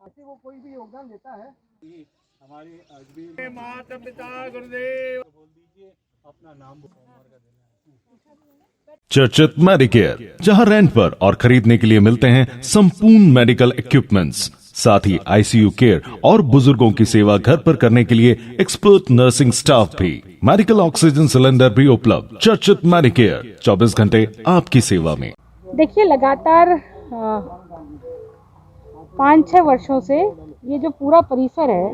वो कोई भी योगदान देता है। हमारे अजमेर माता पिता गुरुदेव बोल दीजिए अपना नाम चर्चित मेडिकेयर, जहां रेंट पर और खरीदने के लिए मिलते हैं संपूर्ण मेडिकल इक्विपमेंट्स, साथ ही आईसीयू केयर और बुजुर्गों की सेवा घर पर करने के लिए एक्सपर्ट नर्सिंग स्टाफ भी। मेडिकल ऑक्सीजन सिलेंडर भी उपलब्ध। चर्चित मेडिकेयर, 24 घंटे आपकी सेवा में। देखिए, लगातार 5-6 वर्षों से ये जो पूरा परिसर है,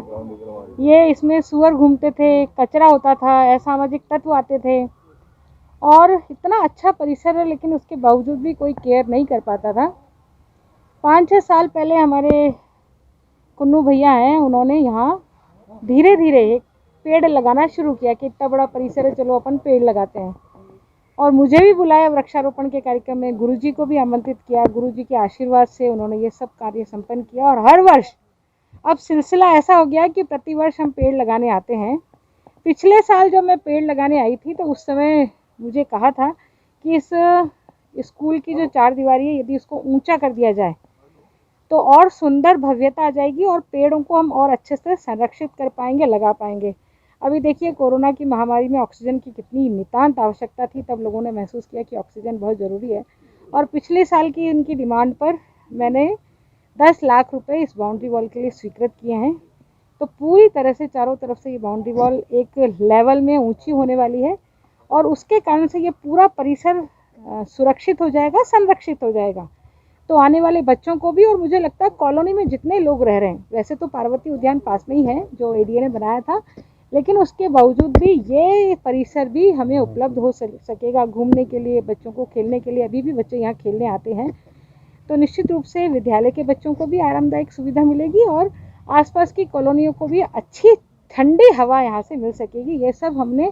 ये इसमें सुअर घूमते थे, कचरा होता था, असामाजिक तत्व आते थे और इतना अच्छा परिसर है, लेकिन उसके बावजूद भी कोई केयर नहीं कर पाता था। 5-6 साल पहले हमारे कुन्नू भैया हैं, उन्होंने यहाँ धीरे धीरे एक पेड़ लगाना शुरू किया कि इतना बड़ा परिसर है, चलो अपन पेड़ लगाते हैं। और मुझे भी बुलाया वृक्षारोपण के कार्यक्रम में, गुरुजी को भी आमंत्रित किया। गुरुजी के आशीर्वाद से उन्होंने ये सब कार्य संपन्न किया और हर वर्ष अब सिलसिला ऐसा हो गया कि प्रतिवर्ष हम पेड़ लगाने आते हैं। पिछले साल जब मैं पेड़ लगाने आई थी तो उस समय मुझे कहा था कि इस स्कूल की जो 4 दीवारी है, यदि उसको ऊंचा कर दिया जाए तो और सुंदर भव्यता आ जाएगी और पेड़ों को हम और अच्छे से संरक्षित कर पाएंगे, लगा पाएंगे। अभी देखिए, कोरोना की महामारी में ऑक्सीजन की कितनी नितांत आवश्यकता थी, तब लोगों ने महसूस किया कि ऑक्सीजन बहुत ज़रूरी है। और पिछले साल की उनकी डिमांड पर मैंने 10 लाख रुपए इस बाउंड्री वॉल के लिए स्वीकृत किए हैं। तो पूरी तरह से चारों तरफ से ये बाउंड्री वॉल एक लेवल में ऊंची होने वाली है और उसके कारण से ये पूरा परिसर सुरक्षित हो जाएगा, संरक्षित हो जाएगा। तो आने वाले बच्चों को भी, और मुझे लगता है कॉलोनी में जितने लोग रह रहे हैं, वैसे तो पार्वती उद्यान पास में ही है जो एडीए ने बनाया था, लेकिन उसके बावजूद भी ये परिसर भी हमें उपलब्ध हो सकेगा घूमने के लिए, बच्चों को खेलने के लिए। अभी भी बच्चे यहाँ खेलने आते हैं, तो निश्चित रूप से विद्यालय के बच्चों को भी आरामदायक सुविधा मिलेगी और आसपास की कॉलोनियों को भी अच्छी ठंडी हवा यहाँ से मिल सकेगी। ये सब हमने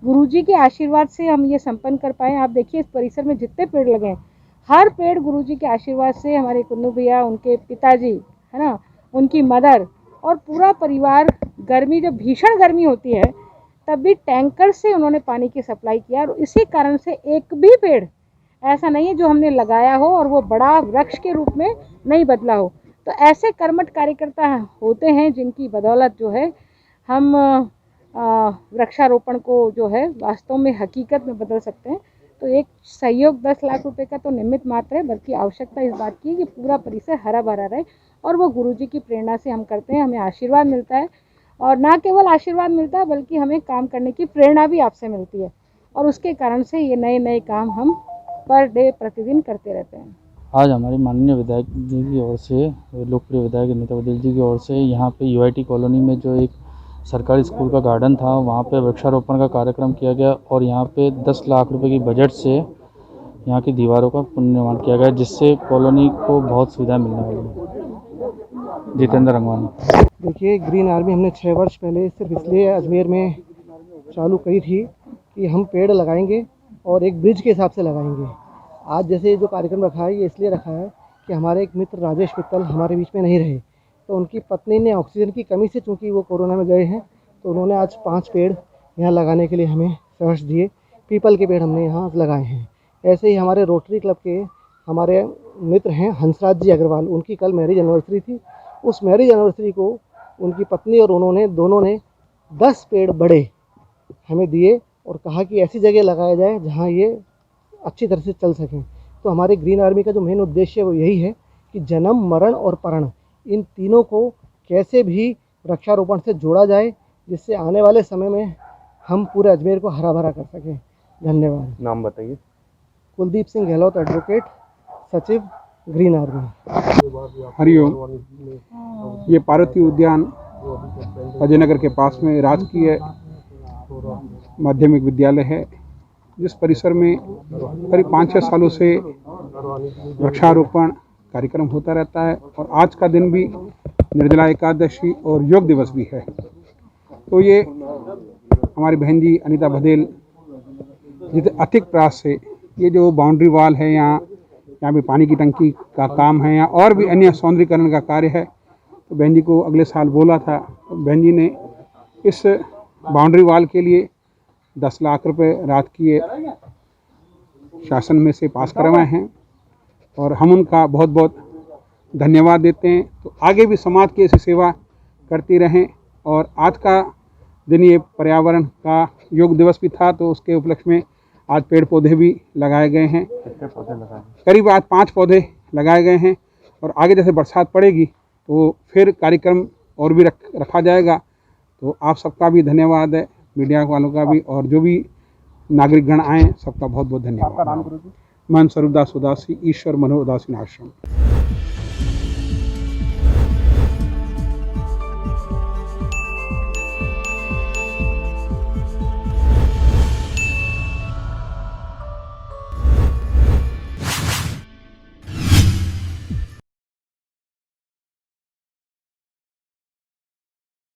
गुरुजी के आशीर्वाद से हम ये संपन्न कर पाए। आप देखिए, इस परिसर में जितने पेड़ लगे हैं, हर पेड़ गुरुजी के आशीर्वाद से, हमारे कुन्नू भैया, उनके पिताजी, है ना, उनकी मदर और पूरा परिवार, गर्मी जब भीषण गर्मी होती है तब भी टैंकर से उन्होंने पानी की सप्लाई किया और इसी कारण से एक भी पेड़ ऐसा नहीं है जो हमने लगाया हो और वो बड़ा वृक्ष के रूप में नहीं बदला हो। तो ऐसे कर्मठ कार्यकर्ता होते हैं जिनकी बदौलत जो है हम वृक्षारोपण को जो है वास्तव में हकीकत में बदल सकते हैं। तो एक सहयोग 10 लाख रुपए का तो निमित्त मात्र है, बल्कि आवश्यकता इस बात की है कि पूरा परिसर हरा भरा रहे और वो गुरुजी की प्रेरणा से हम करते हैं। हमें आशीर्वाद मिलता है और ना केवल आशीर्वाद मिलता है बल्कि हमें काम करने की प्रेरणा भी आपसे मिलती है और उसके कारण से ये नए नए काम हम पर डे प्रतिदिन करते रहते हैं। आज हमारे माननीय विधायक जी की ओर से, लोकप्रिय विधायक अनीता बघेल जी की ओर से यहाँ पे यूआईटी कॉलोनी में जो एक सरकारी स्कूल का गार्डन था, वहाँ पे वृक्षारोपण का कार्यक्रम किया गया और यहाँ पे 10 लाख रुपए की बजट से यहाँ की दीवारों का पुनर्निर्माण किया गया, जिससे कॉलोनी को बहुत सुविधा मिलने वाली है। जितेंद्र रंगवानी। देखिए, ग्रीन आर्मी हमने 6 वर्ष पहले सिर्फ इसलिए अजमेर में चालू करी थी कि हम पेड़ लगाएंगे और एक ब्रिज के हिसाब से लगाएंगे। आज जैसे जो कार्यक्रम रखा है, ये इसलिए रखा है कि हमारे एक मित्र राजेश मित्तल हमारे बीच में नहीं रहे, तो उनकी पत्नी ने ऑक्सीजन की कमी से, चूँकि वो कोरोना में गए हैं, तो उन्होंने आज 5 पेड़ यहाँ लगाने के लिए हमें सहर्ष दिए। पीपल के पेड़ हमने यहाँ लगाए हैं। ऐसे ही हमारे रोटरी क्लब के हमारे मित्र हैं हंसराज जी अग्रवाल, उनकी कल मैरिज एनिवर्सरी थी। उस मैरिज एनिवर्सरी को उनकी पत्नी और उन्होंने दोनों ने 10 पेड़ बड़े हमें दिए और कहा कि ऐसी जगह लगाया जाए जहाँ ये अच्छी तरह से चल सकें। तो हमारे ग्रीन आर्मी का जो मेन उद्देश्य है वो यही है कि जन्म, मरण और परण, इन तीनों को कैसे भी वृक्षारोपण से जोड़ा जाए, जिससे आने वाले समय में हम पूरे अजमेर को हरा भरा कर सकें। धन्यवाद। नाम बताइए। कुलदीप सिंह गहलोत, एडवोकेट, सचिव, ग्रीन आर्मी। हरिओम। ये पार्वती उद्यान अजय नगर के पास में राजकीय माध्यमिक विद्यालय है, जिस परिसर में करीब 5-6 सालों से वृक्षारोपण कार्यक्रम होता रहता है और आज का दिन भी निर्जला एकादशी और योग दिवस भी है। तो ये हमारी बहन जी अनीता बघेल जितने अतिक प्रयास से ये जो बाउंड्री वॉल है, यहाँ पे पानी की टंकी का काम है, यहाँ और भी अन्य सौंदर्यीकरण का कार्य है। तो बहन जी को अगले साल बोला था, तो बहन जी ने इस बाउंड्री वॉल के लिए 10 लाख रुपए राजकीय शासन में से पास करवाए हैं और हम उनका बहुत बहुत धन्यवाद देते हैं। तो आगे भी समाज की ऐसी सेवा करती रहें। और आज का दिन ये पर्यावरण का योग दिवस भी था, तो उसके उपलक्ष्य में आज पेड़ पौधे भी लगाए गए हैं। करीब आज 5 पौधे लगाए गए हैं और आगे जैसे बरसात पड़ेगी तो फिर कार्यक्रम और भी रखा जाएगा। तो आप सबका भी धन्यवाद है, मीडिया वालों का भी, और जो भी नागरिकगण आए सबका बहुत बहुत धन्यवाद। महंत स्वरूपदास उदासी, ईश्वर मनोह उदासीन आश्रम।